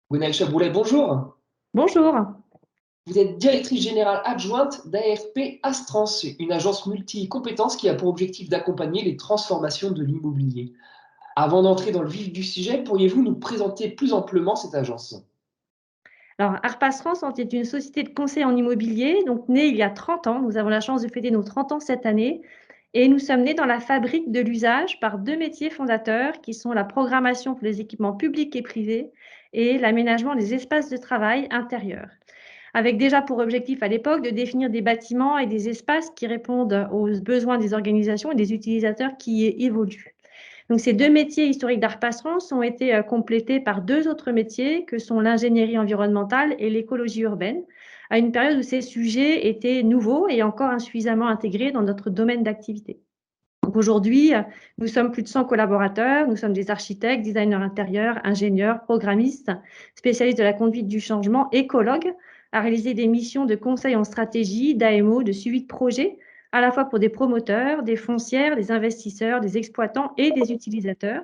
Gwenaëlle Chaboulet, bonjour. Bonjour. Vous êtes directrice générale adjointe d'AFP Astrans, une agence multi-compétences qui a pour objectif d'accompagner les transformations de l'immobilier. Avant d'entrer dans le vif du sujet, pourriez-vous nous présenter plus amplement cette agence? Alors, Arpas France est une société de conseil en immobilier, donc née il y a 30 ans. Nous avons la chance de fêter nos 30 ans cette année. Et nous sommes nés dans la fabrique de l'usage par deux métiers fondateurs qui sont la programmation pour les équipements publics et privés et l'aménagement des espaces de travail intérieurs. Avec déjà pour objectif à l'époque de définir des bâtiments et des espaces qui répondent aux besoins des organisations et des utilisateurs qui y évoluent. Donc, ces deux métiers historiques d'Arpassance ont été complétés par deux autres métiers que sont l'ingénierie environnementale et l'écologie urbaine, à une période où ces sujets étaient nouveaux et encore insuffisamment intégrés dans notre domaine d'activité. Donc aujourd'hui, nous sommes plus de 100 collaborateurs, nous sommes des architectes, designers intérieurs, ingénieurs, programmistes, spécialistes de la conduite du changement, écologues, à réaliser des missions de conseil en stratégie, d'AMO, de suivi de projet, à la fois pour des promoteurs, des foncières, des investisseurs, des exploitants et des utilisateurs,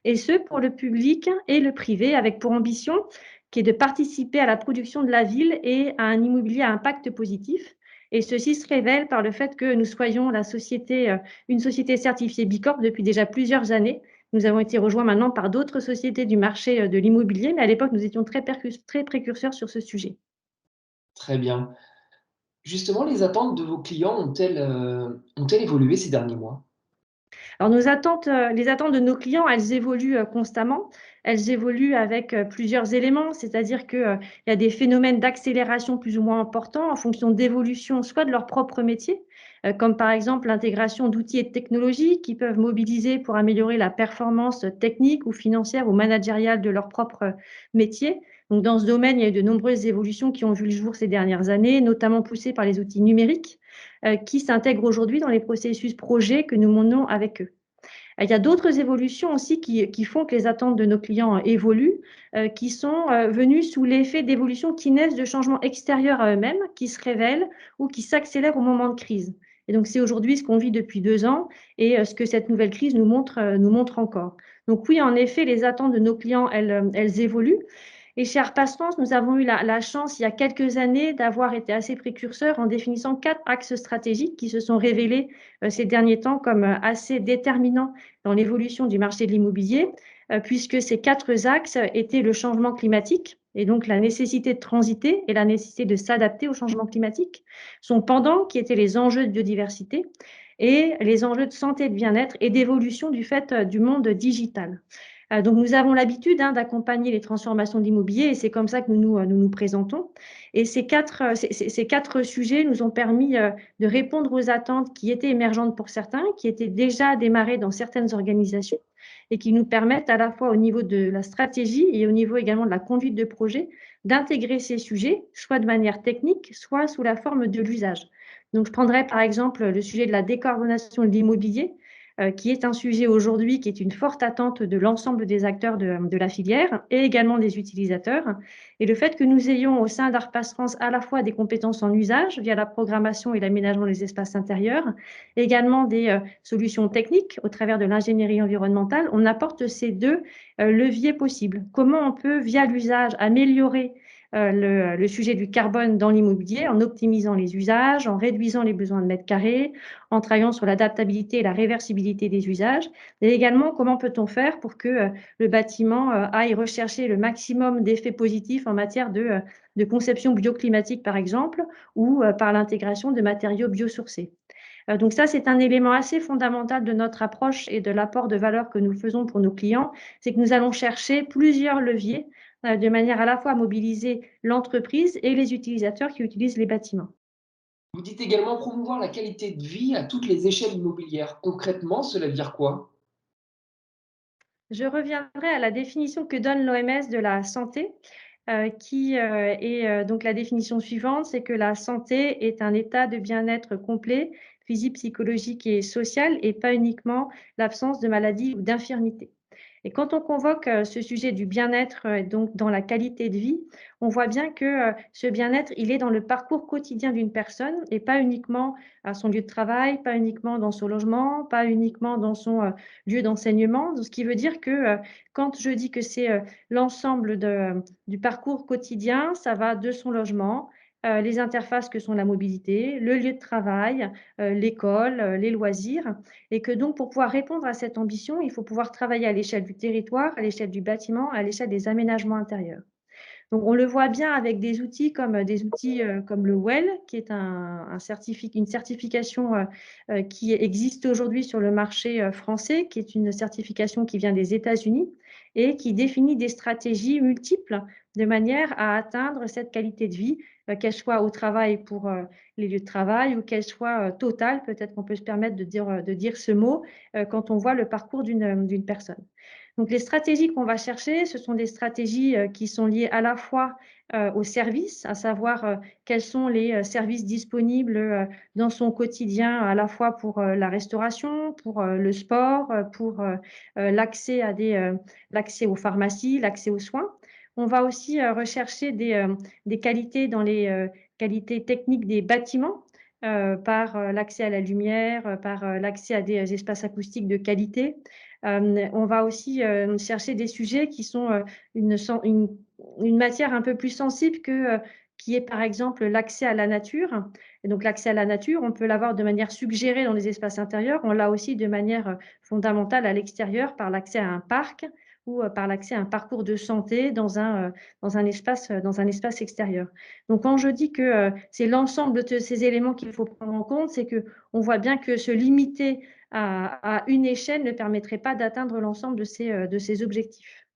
et ce pour le public et le privé, avec pour ambition qui est de participer à la production de la ville et à un immobilier à impact positif. Et ceci se révèle par le fait que nous soyons une société certifiée Bicorp depuis déjà plusieurs années. Nous avons été rejoints maintenant par d'autres sociétés du marché de l'immobilier, mais à l'époque, nous étions très précurseurs sur ce sujet. Très bien. Justement, les attentes de vos clients ont-elles évolué ces derniers mois? Alors, les attentes de nos clients, elles évoluent constamment. Elles évoluent avec plusieurs éléments, c'est-à-dire qu'il y a des phénomènes d'accélération plus ou moins importants en fonction d'évolution, soit de leur propre métier, comme par exemple l'intégration d'outils et de technologies qui peuvent mobiliser pour améliorer la performance technique ou financière ou managériale de leur propre métier. Donc, dans ce domaine, il y a eu de nombreuses évolutions qui ont vu le jour ces dernières années, notamment poussées par les outils numériques qui s'intègrent aujourd'hui dans les processus projets que nous menons avec eux. Il y a d'autres évolutions aussi qui font que les attentes de nos clients évoluent, qui sont venues sous l'effet d'évolutions qui naissent de changements extérieurs à eux-mêmes, qui se révèlent ou qui s'accélèrent au moment de crise. Et donc, c'est aujourd'hui ce qu'on vit depuis 2 ans et ce que cette nouvelle crise nous montre encore. Donc oui, en effet, les attentes de nos clients, elles évoluent. Et chez Arpas France, nous avons eu la chance, il y a quelques années, d'avoir été assez précurseurs en définissant 4 axes stratégiques qui se sont révélés ces derniers temps comme assez déterminants dans l'évolution du marché de l'immobilier, puisque ces 4 axes étaient le changement climatique et donc la nécessité de transiter et la nécessité de s'adapter au changement climatique, son pendant qui étaient les enjeux de biodiversité et les enjeux de santé et de bien-être et d'évolution du fait du monde digital. Donc, nous avons l'habitude d'accompagner les transformations de l'immobilier et c'est comme ça que nous présentons. Et ces quatre sujets nous ont permis de répondre aux attentes qui étaient émergentes pour certains, qui étaient déjà démarrées dans certaines organisations et qui nous permettent à la fois au niveau de la stratégie et au niveau également de la conduite de projet d'intégrer ces sujets, soit de manière technique, soit sous la forme de l'usage. Donc, je prendrai par exemple le sujet de la décarbonation de l'immobilier qui est un sujet aujourd'hui qui est une forte attente de l'ensemble des acteurs de la filière et également des utilisateurs. Et le fait que nous ayons au sein d'Arpas France à la fois des compétences en usage via la programmation et l'aménagement des espaces intérieurs, également des solutions techniques au travers de l'ingénierie environnementale, on apporte ces deux leviers possibles. Comment on peut, via l'usage, améliorer le sujet du carbone dans l'immobilier en optimisant les usages, en réduisant les besoins de mètres carrés, en travaillant sur l'adaptabilité et la réversibilité des usages, et également comment peut-on faire pour que le bâtiment aille rechercher le maximum d'effets positifs en matière de conception bioclimatique, par exemple, ou par l'intégration de matériaux biosourcés. Donc ça, c'est un élément assez fondamental de notre approche et de l'apport de valeur que nous faisons pour nos clients, c'est que nous allons chercher plusieurs leviers de manière à la fois à mobiliser l'entreprise et les utilisateurs qui utilisent les bâtiments. Vous dites également promouvoir la qualité de vie à toutes les échelles immobilières. Concrètement, cela veut dire quoi? Je reviendrai à la définition que donne l'OMS de la santé, qui est donc la définition suivante, c'est que la santé est un état de bien-être complet, physique, psychologique et social, et pas uniquement l'absence de maladie ou d'infirmité. Et quand on convoque ce sujet du bien-être, donc dans la qualité de vie, on voit bien que ce bien-être, il est dans le parcours quotidien d'une personne et pas uniquement à son lieu de travail, pas uniquement dans son logement, pas uniquement dans son lieu d'enseignement. Donc, ce qui veut dire que quand je dis que c'est l'ensemble du parcours quotidien, ça va de son logement, les interfaces que sont la mobilité, le lieu de travail, l'école, les loisirs et que donc pour pouvoir répondre à cette ambition, il faut pouvoir travailler à l'échelle du territoire, à l'échelle du bâtiment, à l'échelle des aménagements intérieurs. Donc on le voit bien avec des outils, comme le WELL, qui est une certification, qui existe aujourd'hui sur le marché, français, qui est une certification qui vient des États-Unis et qui définit des stratégies multiples de manière à atteindre cette qualité de vie, qu'elle soit au travail pour, les lieux de travail ou qu'elle soit, totale, peut-être qu'on peut se permettre de dire ce mot, quand on voit le parcours d'une personne. Donc les stratégies qu'on va chercher, ce sont des stratégies, qui sont liées à la fois, aux services, à savoir, quels sont les, services disponibles, dans son quotidien, à la fois pour, la restauration, pour, le sport, pour, l'accès aux pharmacies, l'accès aux soins. On va aussi, rechercher des qualités dans les, qualités techniques des bâtiments, par, l'accès à la lumière, par, l'accès à des espaces acoustiques de qualité. On va aussi, chercher des sujets qui sont, une sen une matière un peu plus sensible qui est par exemple l'accès à la nature et donc l'accès à la nature, on peut l'avoir de manière suggérée dans les espaces intérieurs, on l'a aussi de manière, fondamentale à l'extérieur par l'accès à un parc ou, par l'accès à un parcours de santé dans un espace extérieur. Donc quand je dis que, c'est l'ensemble de ces éléments qu'il faut prendre en compte, c'est qu'on voit bien que se limiter à une échelle ne permettrait pas d'atteindre l'ensemble de ces objectifs.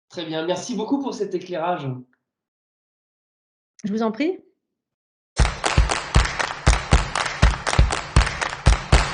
Très bien, merci beaucoup pour cet éclairage. Je vous en prie.